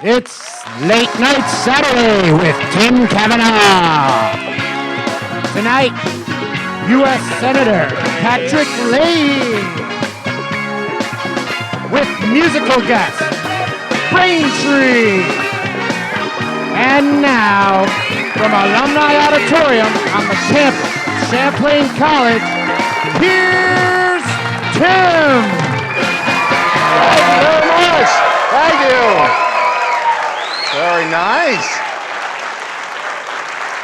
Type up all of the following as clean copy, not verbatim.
It's Late Night Saturday with Tim Kavanagh. Tonight, U.S. Senator Patrick Leahy. With musical guest, Braintree. And now, from Alumni Auditorium on the campus of Champlain College, here's Tim. Thank you very much. Thank you. Very nice.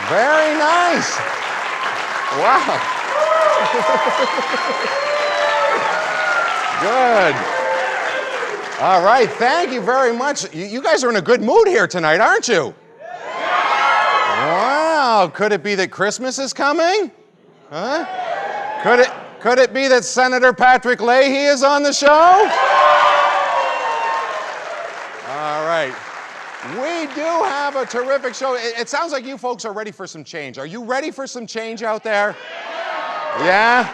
Very nice. Wow. Good. All right, thank you very much. You guys are in a good mood here tonight, aren't you? Wow, could it be that Christmas is coming? Huh? Could it be that Senator Patrick Leahy is on the show? All right. We do have a terrific show. It sounds like you folks are ready for some change. Are you ready for some change out there? Yeah?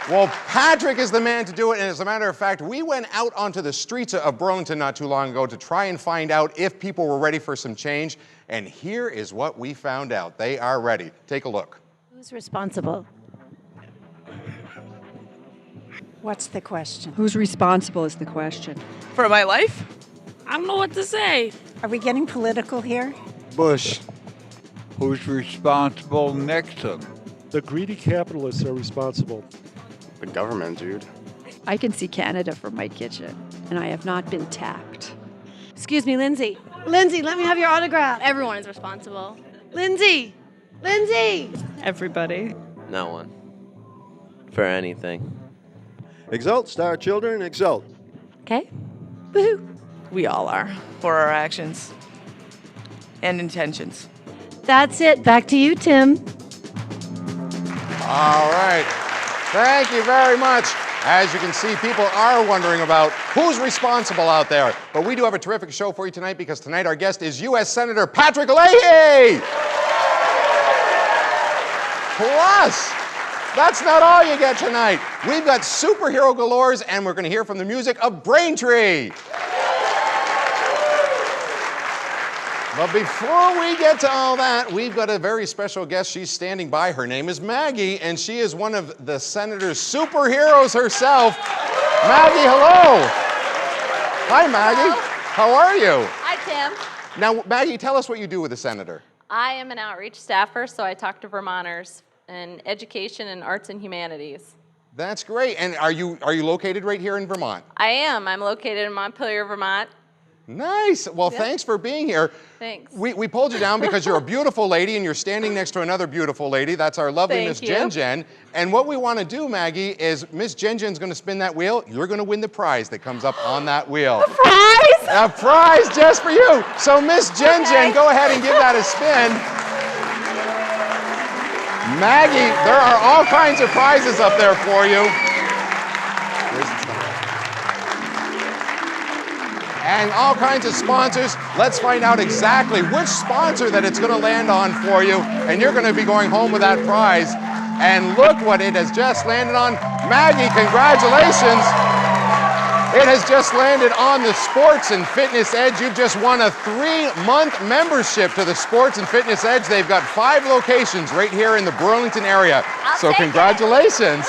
Well, Patrick is the man to do it, and as a matter of fact, we went out onto the streets of Burlington not too long ago to try and find out if people were ready for some change, and here is what we found out. They are ready. Take a look. Who's responsible? What's the question? Who's responsible is the question. For my life? I don't know what to say. Are we getting political here? Bush. Who's responsible? Nixon. The greedy capitalists are responsible. The government, dude. I can see Canada from my kitchen, and I have not been tapped. Excuse me, Lindsay. Lindsay, let me have your autograph. Everyone is responsible. Lindsay! Lindsay! Everybody. No one. For anything. Exult, star children, exult. Okay. Woohoo. We all are, for our actions and intentions. That's it. Back to you, Tim. All right. Thank you very much. As you can see, people are wondering about who's responsible out there. But we do have a terrific show for you tonight because tonight our guest is U.S. Senator Patrick Leahy. Plus, that's not all you get tonight. We've got superhero galores, and we're going to hear from the music of Braintree. But before we get to all that, we've got a very special guest. She's standing by. Her name is Maggie, and she is one of the senator's superheroes herself. Maggie, hello. Hi, Maggie. Hello. How are you? Hi, Tim. Now, Maggie, tell us what you do with the senator. I am an outreach staffer, so I talk to Vermonters in education and arts and humanities. That's great. And are you located right here in Vermont? I am. I'm located in Montpelier, Vermont. Nice. Well, Yep. Thanks for being here. Thanks. We pulled you down because you're a beautiful lady and you're standing next to another beautiful lady. That's our lovely Thank Miss you. Jen Jen. And what we want to do, Maggie, is Miss Jen Jen's going to spin that wheel. You're going to win the prize that comes up on that wheel. A prize? A prize just for you. So Miss Jen Jen, go ahead and give that a spin. Maggie, there are all kinds of prizes up there for you. And all kinds of sponsors. Let's find out exactly which sponsor that it's going to land on for you. And you're going to be going home with that prize. And look what it has just landed on. Maggie, congratulations. It has just landed on the Sports and Fitness Edge. You've just won a 3-month membership to the Sports and Fitness Edge. They've got 5 locations right here in the Burlington area. So congratulations.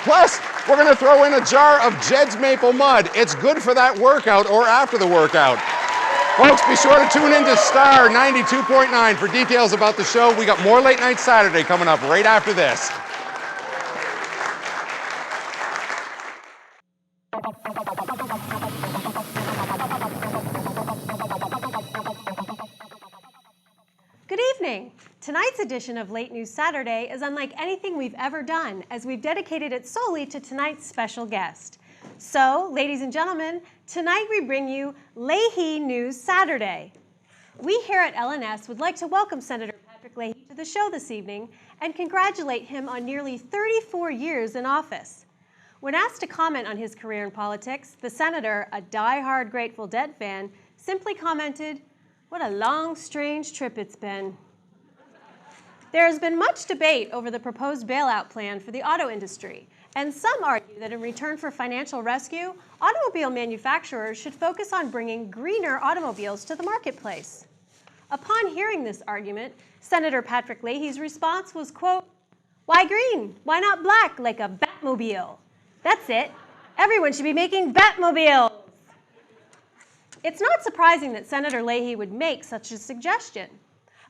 Plus, we're going to throw in a jar of Jed's Maple Mud. It's good for that workout or after the workout. Folks, be sure to tune in to Star 92.9 for details about the show. We got more Late Night Saturday coming up right after this. Good evening. Tonight's edition of Late News Saturday is unlike anything we've ever done, as we've dedicated it solely to tonight's special guest. So, ladies and gentlemen, tonight we bring you Leahy News Saturday. We here at LNS would like to welcome Senator Patrick Leahy to the show this evening and congratulate him on nearly 34 years in office. When asked to comment on his career in politics, the senator, a die-hard Grateful Dead fan, simply commented, "What a long, strange trip it's been." There has been much debate over the proposed bailout plan for the auto industry, and some argue that in return for financial rescue, automobile manufacturers should focus on bringing greener automobiles to the marketplace. Upon hearing this argument, Senator Patrick Leahy's response was, quote, "Why green? Why not black like a Batmobile? That's it. Everyone should be making Batmobiles." It's not surprising that Senator Leahy would make such a suggestion.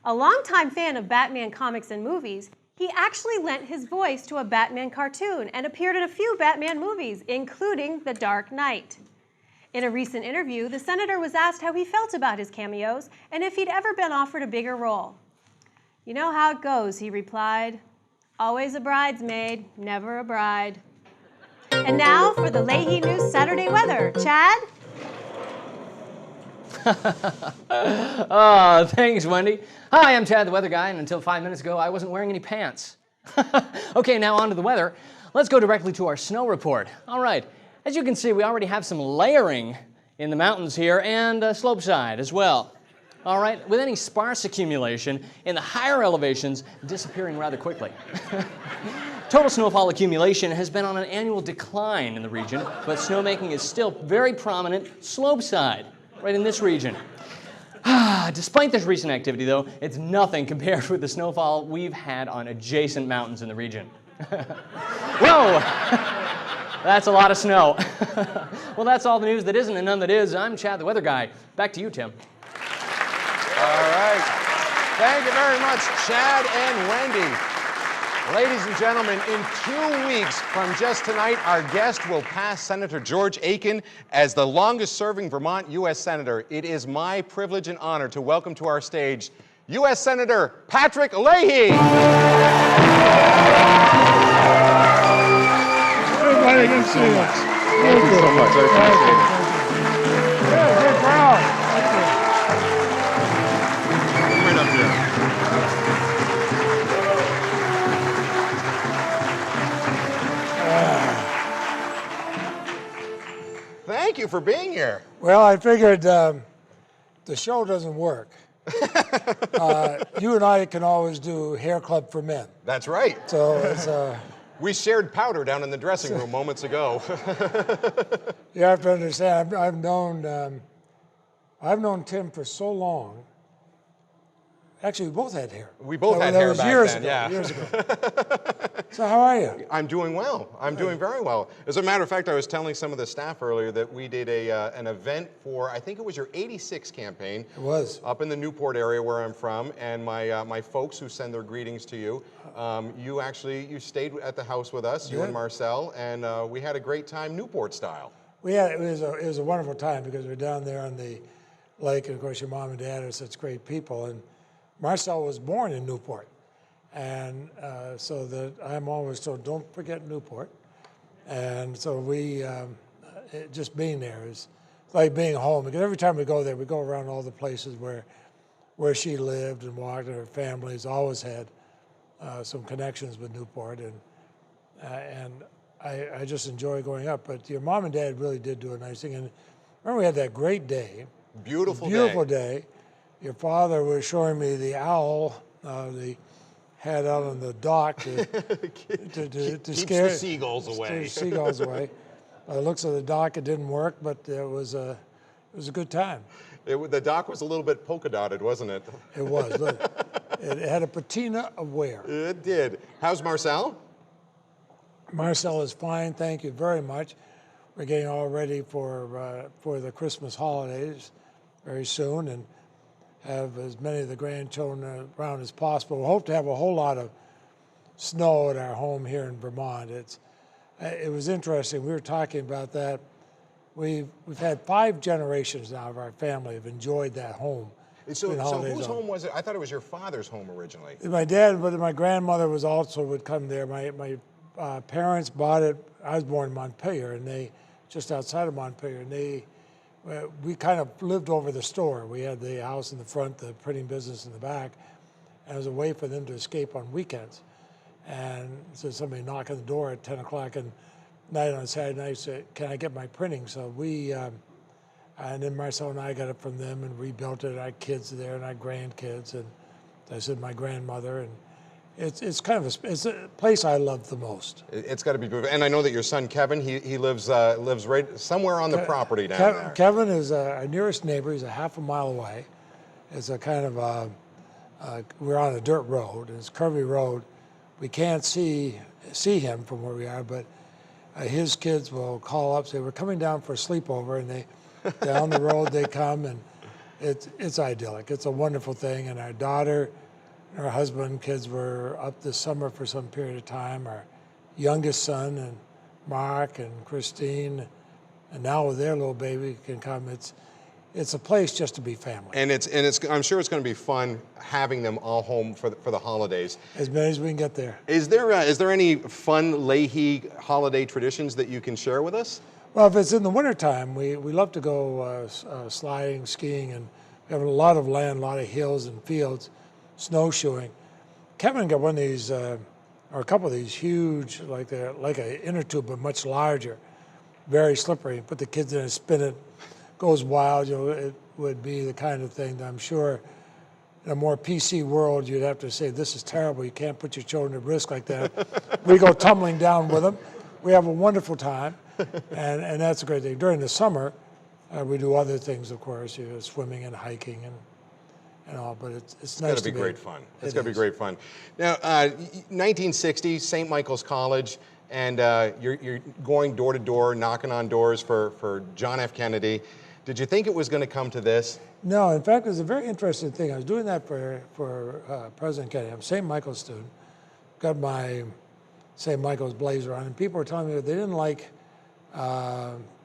A longtime fan of Batman comics and movies, he actually lent his voice to a Batman cartoon and appeared in a few Batman movies, including The Dark Knight. In a recent interview, the senator was asked how he felt about his cameos and if he'd ever been offered a bigger role. "You know how it goes," he replied. "Always a bridesmaid, never a bride." And now for the Leahy News Saturday weather. Chad? Thanks, Wendy. Hi, I'm Chad, the weather guy, and until 5 minutes ago, I wasn't wearing any pants. Okay, now on to the weather. Let's go directly to our snow report. All right, as you can see, we already have some layering in the mountains here and slope side as well. All right, with any sparse accumulation in the higher elevations disappearing rather quickly. Total snowfall accumulation has been on an annual decline in the region, but snowmaking is still very prominent slope side, right in this region. Despite this recent activity, though, it's nothing compared with the snowfall we've had on adjacent mountains in the region. Whoa! That's a lot of snow. Well, that's all the news that isn't and none that is. I'm Chad, the weather guy. Back to you, Tim. All right. Thank you very much, Chad and Wendy. Ladies and gentlemen, in 2 weeks from just tonight, our guest will pass Senator George Aiken as the longest-serving Vermont U.S. Senator. It is my privilege and honor to welcome to our stage U.S. Senator Patrick Leahy. Everybody can see us. Thank you so much. I appreciate it. Yeah, good crowd. Right up here. Thank you for being here. Well, I figured the show doesn't work. You and I can always do hair club for men. That's right. So it's we shared powder down in the dressing room moments ago. you have to understand. I've known Tim for so long. Actually, we both had hair. We both had hair back years then, ago, yeah. Years ago. So how are you? I'm doing well. I'm doing very well. As a matter of fact, I was telling some of the staff earlier that we did an event for, I think it was your 86 campaign. It was. Up in the Newport area where I'm from, and my folks who send their greetings to you. You stayed at the house with us, you and Marcel, and we had a great time Newport style. It was a wonderful time because we were down there on the lake, and of course your mom and dad are such great people. And Marcel was born in Newport, and so that I'm always told, don't forget Newport. And so just being there is like being home, because every time we go there, we go around all the places where she lived and walked, and her family's always had some connections with Newport, and I just enjoy going up. But your mom and dad really did do a nice thing, and remember we had that great day. Beautiful day. Your father was showing me the owl, they had out on the dock to scare the seagulls away. The seagulls away. By the looks of the dock, it didn't work, but it was a good time. The dock was a little bit polka dotted, wasn't it? It was. Look, it had a patina of wear. It did. How's Marcel? Marcel is fine, thank you very much. We're getting all ready for the Christmas holidays very soon, and have as many of the grandchildren around as possible. We hope to have a whole lot of snow at our home here in Vermont. It was interesting. We were talking about that. We've had 5 generations now of our family have enjoyed that home. So whose home was it? I thought it was your father's home originally. My dad, but my grandmother would come there. My parents bought it. I was born in Montpelier, and they just outside of Montpelier, and we kind of lived over the store. We had the house in the front, the printing business in the back, and it was a way for them to escape on weekends. And so somebody knocked on the door at 10 o'clock at night on a Saturday night, said, "Can I get my printing?" So and then Marcel and I got it from them and rebuilt it. Our kids there and our grandkids, and I said my grandmother, it's kind of it's a place I love the most. It's got to be beautiful. And I know that your son Kevin, he lives right somewhere on the property down there. Kevin is our nearest neighbor. He's a half a mile away. It's a kind of we're on a dirt road. It's a curvy road. We can't see him from where we are, but his kids will call up, say, we're coming down for a sleepover, and down the road they come, and it's idyllic. It's a wonderful thing, and our daughter, her husband, kids were up this summer for some period of time. Our youngest son and Mark and Christine, and now with their little baby can come. It's a place just to be family. And I'm sure it's going to be fun having them all home for the holidays. As many as we can get there. Is there any fun Leahy holiday traditions that you can share with us? Well, if it's in the wintertime, we love to go sliding, skiing, and we have a lot of land, a lot of hills and fields, snowshoeing. Kevin got one of these, or a couple of these huge, like an inner tube, but much larger, very slippery. Put the kids in it, spin it, goes wild. It would be the kind of thing that I'm sure in a more PC world you'd have to say, this is terrible, you can't put your children at risk like that. We go tumbling down with them. We have a wonderful time, and that's a great thing. During the summer, we do other things, of course, swimming and hiking and all, but it's nice to be. It's going to be great fun. It's going to be great fun. Now, 1960, St. Michael's College, and you're going door to door, knocking on doors for John F. Kennedy. Did you think it was going to come to this? No, in fact, it was a very interesting thing. I was doing that for President Kennedy. I'm a St. Michael's student, got my St. Michael's blazer on, and people were telling me that they didn't like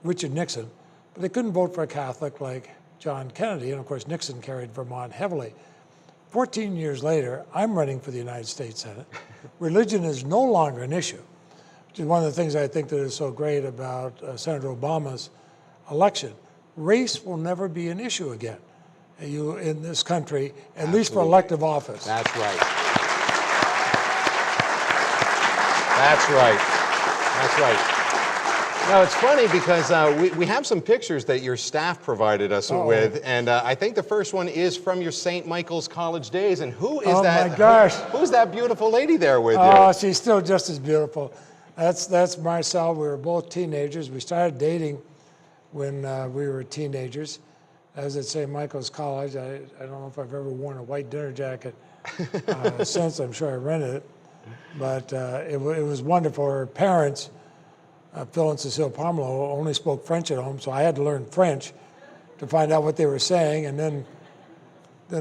Richard Nixon, but they couldn't vote for a Catholic like John Kennedy, and of course Nixon carried Vermont heavily. 14 years later, I'm running for the United States Senate. Religion is no longer an issue, which is one of the things I think that is so great about Senator Obama's election. Race will never be an issue again in this country, at least for elective office. That's right. That's right. That's right. Now, it's funny because we have some pictures that your staff provided us with, and I think the first one is from your St. Michael's College days. And who is that? Oh, my gosh. Who's that beautiful lady there with you? Oh, she's still just as beautiful. That's Marcel. We were both teenagers. We started dating when we were teenagers. I was at St. Michael's College. I don't know if I've ever worn a white dinner jacket since. I'm sure I rented it. But it was wonderful. Her parents, Phil and Cecile Pomelo, only spoke French at home, so I had to learn French to find out what they were saying, and then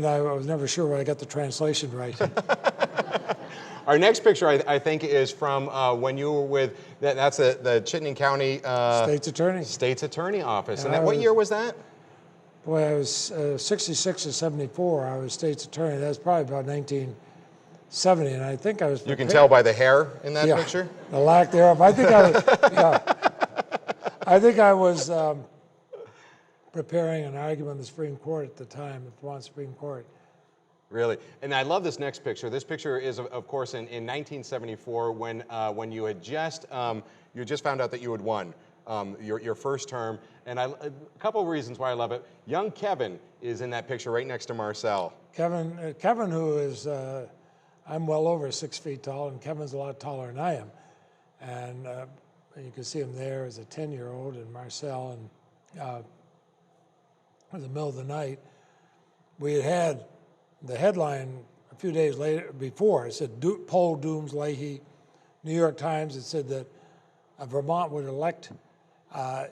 I was never sure whether I got the translation right. Our next picture, I think, is from when you were with, that's the Chittenden County State's Attorney Office. And what year was that? Boy, I was 66 to 74. I was State's Attorney. That was probably about 1970, and I think I was. You can tell by the hair in that picture? The lack thereof. I think I was preparing an argument in the Supreme Court at the time, the Vermont Supreme Court. Really, and I love this next picture. This picture is, of course, in 1974 when you had just found out that you had won your first term. And a couple of reasons why I love it. Young Kevin is in that picture right next to Marcel. Kevin, who is I'm well over 6 feet tall, and Kevin's a lot taller than I am, and you can see him there as a 10-year-old, and Marcel, and in the middle of the night, we had the headline a few days before. It said, poll dooms Leahy. New York Times, it said that Vermont would elect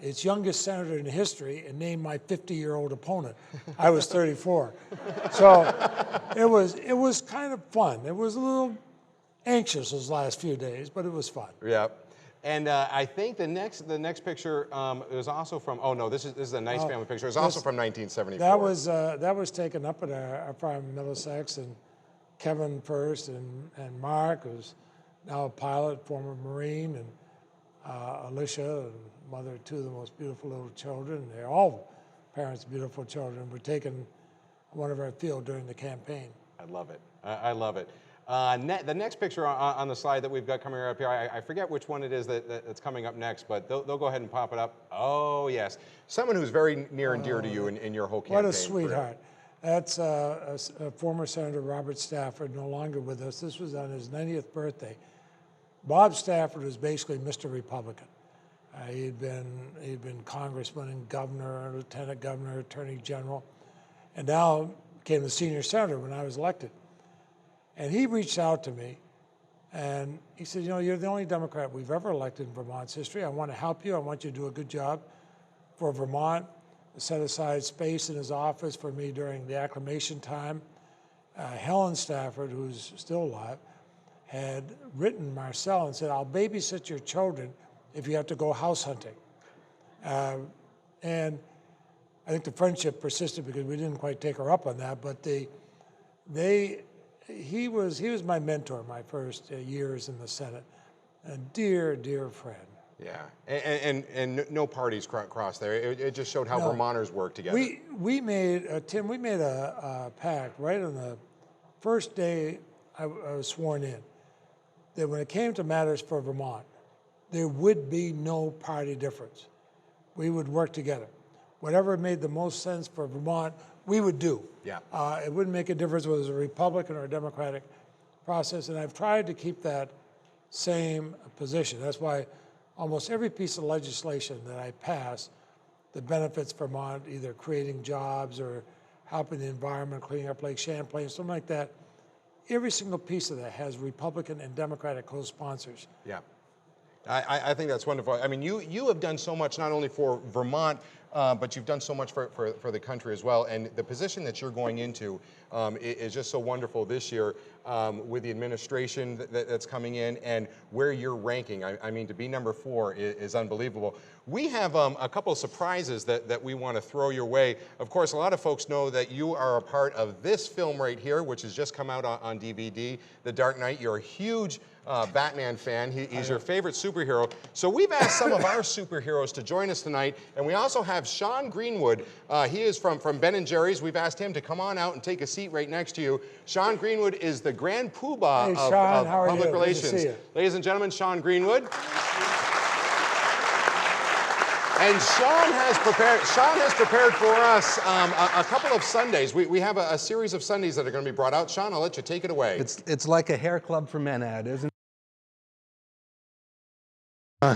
its youngest senator in history and name my 50-year-old opponent. I was 34. So it was kind of fun. It was a little anxious those last few days, but it was fun. Yeah. And I think the next picture is also from, oh no, this is a nice family picture. It's also from 1974. That was taken up at our farm in Middlesex, and Kevin first, and Mark, who's now a pilot, former Marine, and Alicia, and mother of two of the most beautiful little children. They're all parents of beautiful children. Were taken one of our field during the campaign. I love it. I love it. The next picture on the slide that we've got coming up here, I forget which one it is that's coming up next, but they'll go ahead and pop it up. Oh, yes. Someone who's very near and dear to you in your whole campaign. What a sweetheart. That's a former Senator Robert Stafford, no longer with us. This was on his 90th birthday. Bob Stafford was basically Mr. Republican. He'd been congressman and governor, lieutenant governor, attorney general, and now became the senior senator when I was elected. And he reached out to me, and he said, you know, you're the only Democrat we've ever elected in Vermont's history. I want to help you. I want you to do a good job for Vermont. Set aside space in his office for me during the acclimation time. Helen Stafford, who's still alive, had written Marcel and said, I'll babysit your children if you have to go house hunting. And I think the friendship persisted because we didn't quite take her up on that, but he was my mentor my first years in the Senate. A dear, dear friend. Yeah, and no parties crossed there. It just showed how Vermonters work together. We made, Tim, we made a pact right on the first day I was sworn in, that when it came to matters for Vermont, there would be no party difference. We would work together. Whatever made the most sense for Vermont, we would do. Yeah. It wouldn't make a difference whether it was a Republican or a Democratic process, and I've tried to keep that same position. That's why almost every piece of legislation that I pass that benefits Vermont, either creating jobs or helping the environment, cleaning up Lake Champlain, something like that, every single piece of that has Republican and Democratic co-sponsors. Yeah. I think that's wonderful. I mean, you have done so much not only for Vermont, but you've done so much for the country as well. And the position that you're going into is just so wonderful this year with the administration that's coming in and where you're ranking. I mean, to be number 4 is unbelievable. We have a couple of surprises that we want to throw your way. Of course, a lot of folks know that you are a part of this film right here, which has just come out on DVD, The Dark Knight. You're a huge Batman fan. He's your favorite superhero. So we've asked some of our superheroes to join us tonight, and we also have Sean Greenwood. He is from Ben & Jerry's. We've asked him to come on out and take a seat right next to you. Sean Greenwood is the grand poobah of public relations. Ladies and gentlemen, Sean Greenwood. And Sean has prepared for us a couple of Sundays. We have a series of Sundays that are going to be brought out. Sean, I'll let you take it away. It's like a hair club for men ad, isn't it? I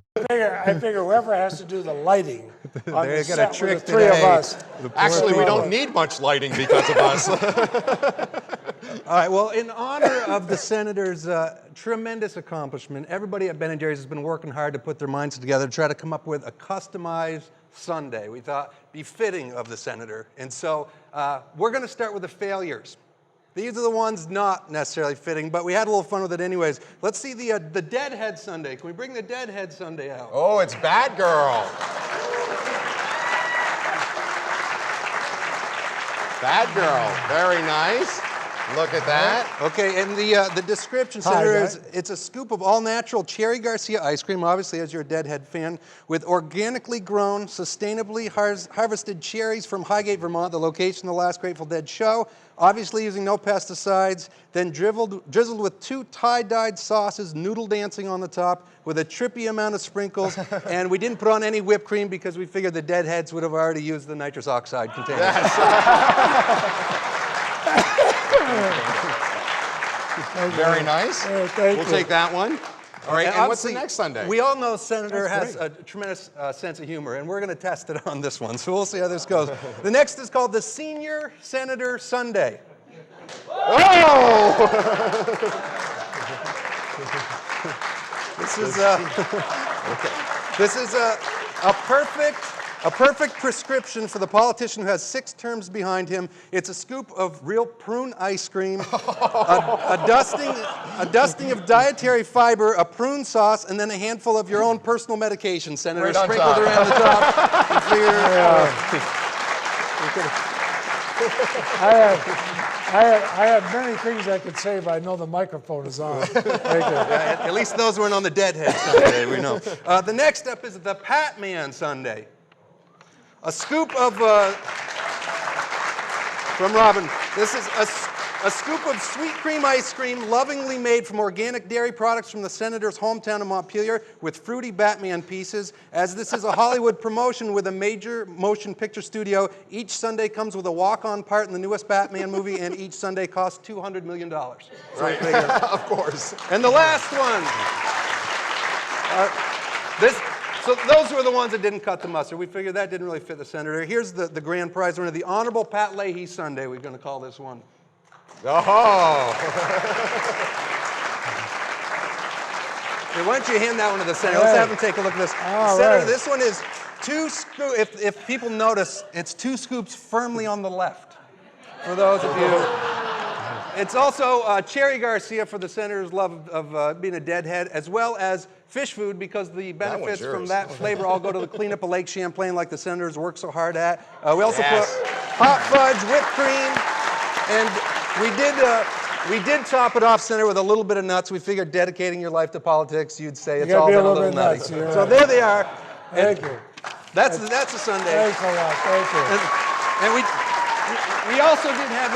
figure whoever has to do the lighting on They the got set a trick with the 3 of today. us. Actually, we don't need much lighting because of us. All right, well, in honor of the Senator's tremendous accomplishment, everybody at Ben & Jerry's has been working hard to put their minds together to try to come up with a customized sundae. We thought befitting of the Senator. And so we're going to start with the failures. These are the ones not necessarily fitting, but we had a little fun with it anyways. Let's see the Deadhead sundae. Can we bring the Deadhead sundae out? Oh, it's Batgirl. Batgirl, very nice. Look at that. Okay, and the description, Senator, is it's a scoop of all-natural Cherry Garcia ice cream, obviously, as you're a Deadhead fan, with organically grown, sustainably harvested cherries from Highgate, Vermont, the location of the last Grateful Dead show, obviously using no pesticides, then drizzled with 2 tie-dyed sauces, noodle dancing on the top, with a trippy amount of sprinkles, and we didn't put on any whipped cream because we figured the Deadheads would have already used the nitrous oxide container. Very nice. We'll take that one. All right, and what's the next Sunday? We all know Senator has a tremendous sense of humor, and we're going to test it on this one, so we'll see how this goes. The next is called the Senior Senator Sundae. Oh! This is a perfect prescription for the politician who has 6 terms behind him. It's a scoop of real prune ice cream, a dusting of dietary fiber, a prune sauce, and then a handful of your own personal medication, Senator, right sprinkled around the top. I have many things I could say, but I know the microphone is on. At least those weren't on the Deadhead Sunday, we know. The next up is the Pat Man Sunday. A scoop of, from Robin, this is A scoop of sweet cream ice cream, lovingly made from organic dairy products from the senator's hometown of Montpelier, with fruity Batman pieces. As this is a Hollywood promotion with a major motion picture studio, each sundae comes with a walk-on part in the newest Batman movie, and each sundae costs $200 million. Right, of course. And the last one. So those were the ones that didn't cut the mustard. We figured that didn't really fit the senator. Here's the grand prize winner, the Honorable Pat Leahy sundae, we're going to call this one. Oh! Hey, why don't you hand that one to the senator? Let's have him take a look at this. Senator, this one is 2 scoops. If people notice, it's 2 scoops firmly on the left. For those of you. It's also Cherry Garcia for the senator's love of being a deadhead, as well as fish food, because the benefits from that flavor all go to the cleanup of Lake Champlain, like the senators work so hard at. We also put hot fudge, whipped cream, and we did top it off, Senator, with a little bit of nuts. We figured dedicating your life to politics, you'd say it's all been a little nutty. Nuts, so there they are. Thank you. That's a sundae. Thanks a lot. Thank you. And we also did have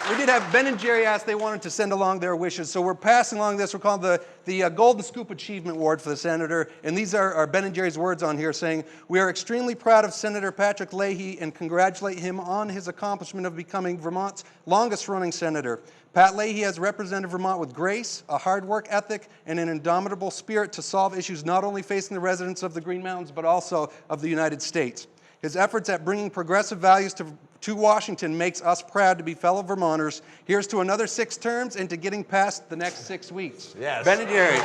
we did have Ben and Jerry asked, they wanted to send along their wishes. So we're passing along this. We're calling the Golden Scoop Achievement Award for the senator. And these are Ben and Jerry's words on here saying, "We are extremely proud of Senator Patrick Leahy and congratulate him on his accomplishment of becoming Vermont's longest running senator. Pat Leahy has represented Vermont with grace, a hard work ethic, and an indomitable spirit to solve issues not only facing the residents of the Green Mountains, but also of the United States. His efforts at bringing progressive values to Washington makes us proud to be fellow Vermonters. Here's to another 6 terms and to getting past the next 6 weeks." Yes. Ben and Jerry.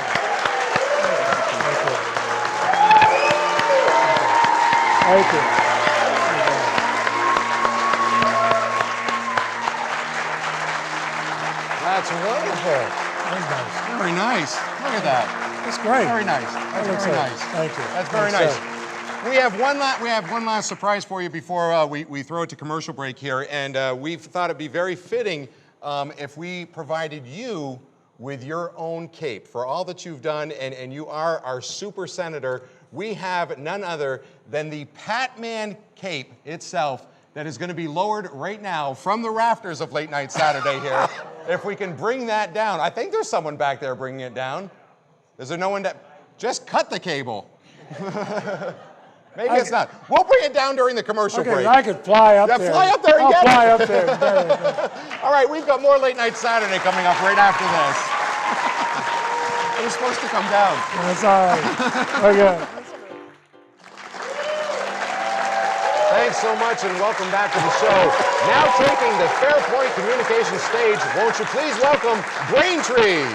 Thank you. That's wonderful. That's nice. Very nice. Look at that. That's great. Very nice. That's very nice. Thank you. That's very nice. We have one last surprise for you before we throw it to commercial break here, and we've thought it'd be very fitting if we provided you with your own cape for all that you've done, and you are our super senator. We have none other than the Patman cape itself that is going to be lowered right now from the rafters of Late Night Saturday here. If we can bring that down. I think there's someone back there bringing it down. Is there no one that... Just cut the cable. Maybe it's not. We'll bring it down during the commercial break. I could fly up there. Fly up there and get it. I'll fly up there. All right, we've got more Late Night Saturday coming up right after this. It was supposed to come down. That's all right. Okay. Thanks so much and welcome back to the show. Now taking the Fairpoint Communications stage, won't you please welcome Braintree.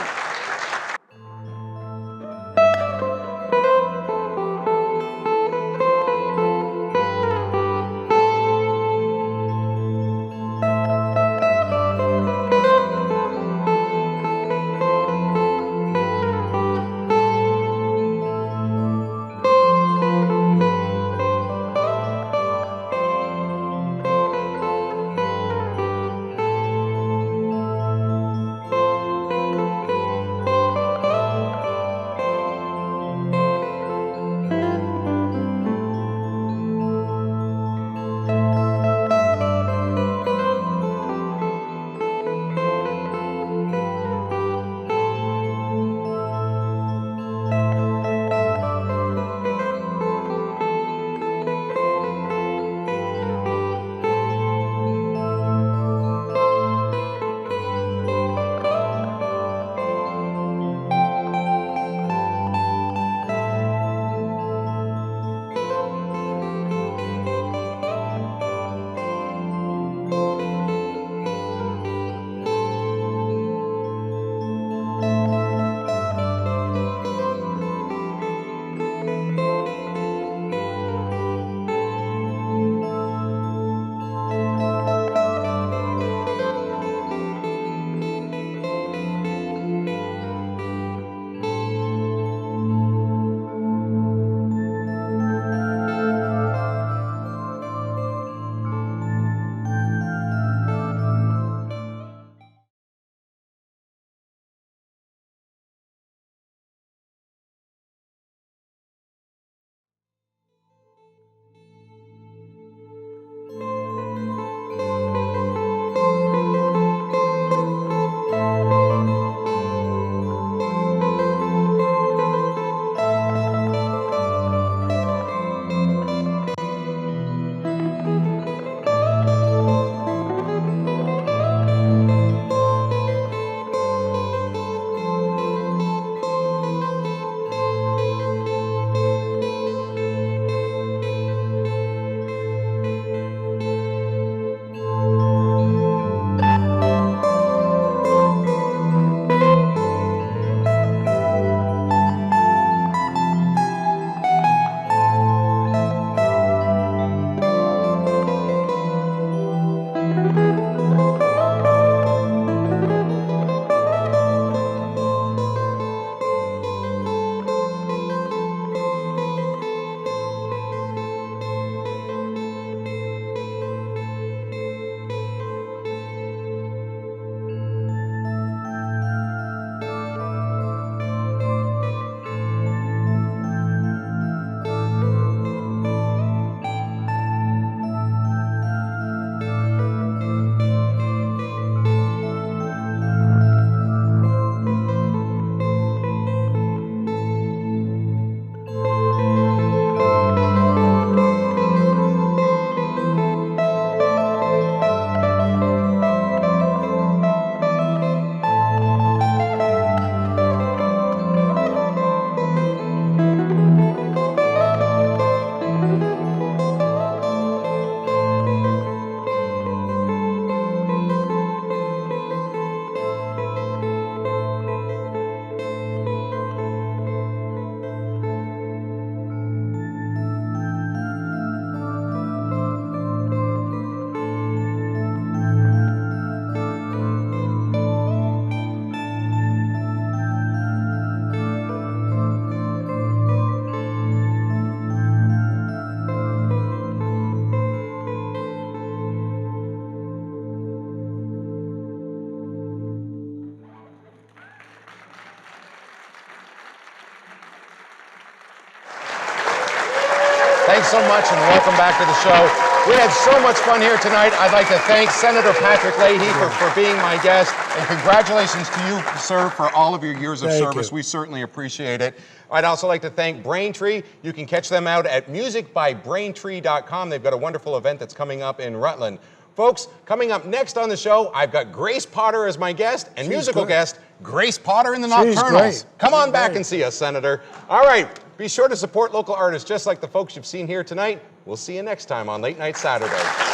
Thanks so much and welcome back to the show. We had so much fun here tonight. I'd like to thank Senator Patrick Leahy for being my guest. And congratulations to you, sir, for all of your years of service. We certainly appreciate it. I'd also like to thank Braintree. You can catch them out at musicbybraintree.com. They've got a wonderful event that's coming up in Rutland. Folks, coming up next on the show, I've got Grace Potter as my guest and musical guest, Grace Potter and the Nocturnals. Come on back and see us, Senator. All right, be sure to support local artists just like the folks you've seen here tonight. We'll see you next time on Late Night Saturday.